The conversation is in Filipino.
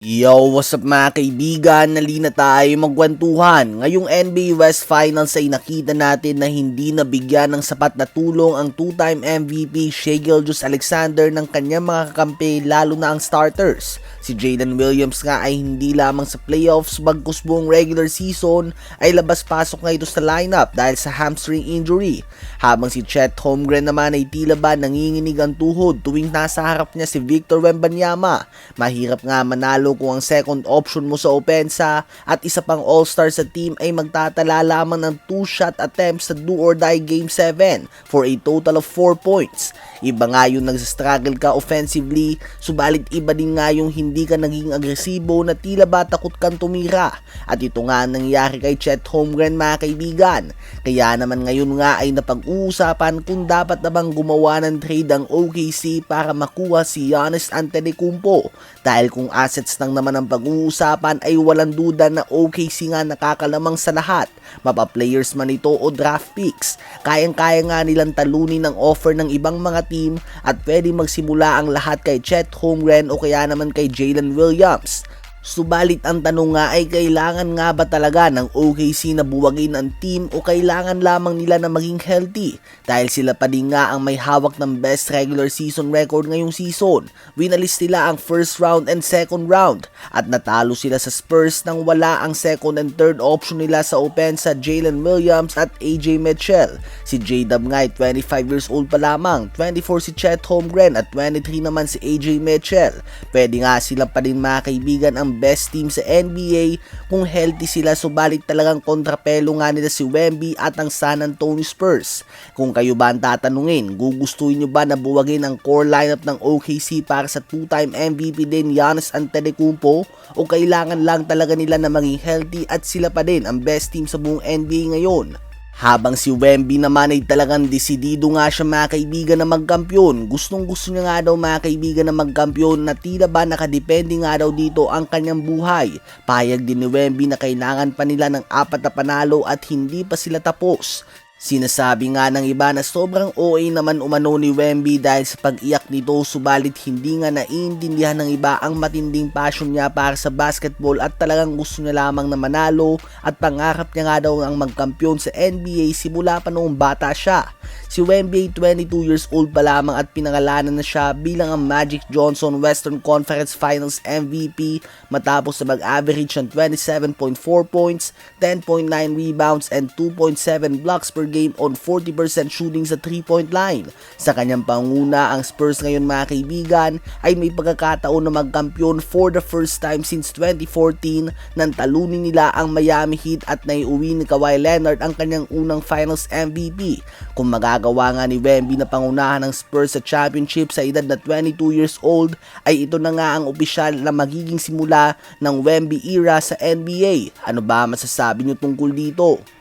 Yo, what's up mga kaibigan? Nalina tayo magkwentuhan. Ngayong NBA West Finals ay nakita natin na hindi nabigyan ng sapat na tulong ang two-time MVP Shai Gilgeous-Alexander ng kanyang mga kakampi lalo na ang starters. Si Jalen Williams nga ay hindi lamang sa playoffs bagkus buong regular season ay labas-pasok nga ito sa lineup dahil sa hamstring injury. Habang si Chet Holmgren naman ay tila ba nanginginig ang tuhod tuwing nasa harap niya si Victor Wembanyama. Mahirap nga manalo kung ang second option mo sa opensa at isa pang all-star sa team ay magtatala lamang ng 2-shot attempts sa do-or-die Game 7 for a total of 4 points. Iba nga yung nagsastruggle ka offensively, subalit iba din nga yung hindi ka naging agresibo na tila ba takot kang tumira. At ito nga nangyari kay Chet Holmgren mga kaibigan. Kaya naman ngayon nga ay napag-uusapan kung dapat na bang gumawa ng trade ang OKC para makuha si Giannis Antetokounmpo. Dahil kung assets lang naman ang pag-uusapan ay walang duda na OKC nga nakakalamang sa lahat. Mapa-players man ito o draft picks. Kayang-kaya nga nilang talunin ang offer ng ibang mga team at pwede magsimula ang lahat kay Chet Holmgren o kaya naman kay Jalen Williams. Subalit ang tanong nga ay kailangan nga ba talaga ng OKC na buwagin ang team o kailangan lamang nila na maging healthy dahil sila pa din nga ang may hawak ng best regular season record ngayong season. Winalis nila ang first round and second round at natalo sila sa Spurs nang wala ang second and third option nila sa opensa Jalen Williams at AJ Mitchell. Si J-Dub nga ay 25 years old pa lamang, 24 si Chet Holmgren at 23 naman si AJ Mitchell. Pwede nga sila pa din mga kaibigan ang best team sa NBA kung healthy sila, subalit talagang kontrapelo nga nila si Wemby at ang San Antonio Spurs. Kung kayo ba ang tatanungin, gugustuhin nyo ba na buwagin ang core lineup ng OKC para sa two-time MVP din Giannis Antetokounmpo o kailangan lang talaga nila na maging healthy at sila pa din ang best team sa buong NBA ngayon? Habang si Wemby naman ay talagang desidido nga siya mga kaibigan na magkampiyon. Gustong gusto niya nga daw mga kaibigan na magkampiyon na tila ba nakadepende nga daw dito ang kanyang buhay. Pahayag din ni Wemby na kailangan pa nila ng 4 na panalo at hindi pa sila tapos. Sinasabi nga ng iba na sobrang OA naman umano ni Wemby dahil sa pag-iyak nito, subalit hindi nga naiintindihan ng iba ang matinding passion niya para sa basketball at talagang gusto niya lamang na manalo at pangarap niya nga daw ang magkampiyon sa NBA simula pa noong bata siya. Si Wemby 22 years old pa lamang at pinangalanan na siya bilang ang Magic Johnson Western Conference Finals MVP matapos na mag-average ng 27.4 points, 10.9 rebounds and 2.7 blocks per game on 40% shooting sa 3-point line. Sa kanyang panguna, ang Spurs ngayon mga kaibigan ay may pagkakataon na magkampiyon for the first time since 2014 nang talunin nila ang Miami Heat at naiuwi ni Kawhi Leonard ang kanyang unang Finals MVP. Kung magagawa nga ni Wemby na pangunahan ng Spurs sa championship sa edad na 22 years old, ay ito na nga ang opisyal na magiging simula ng Wemby era sa NBA. Ano ba masasabi nyo tungkol dito?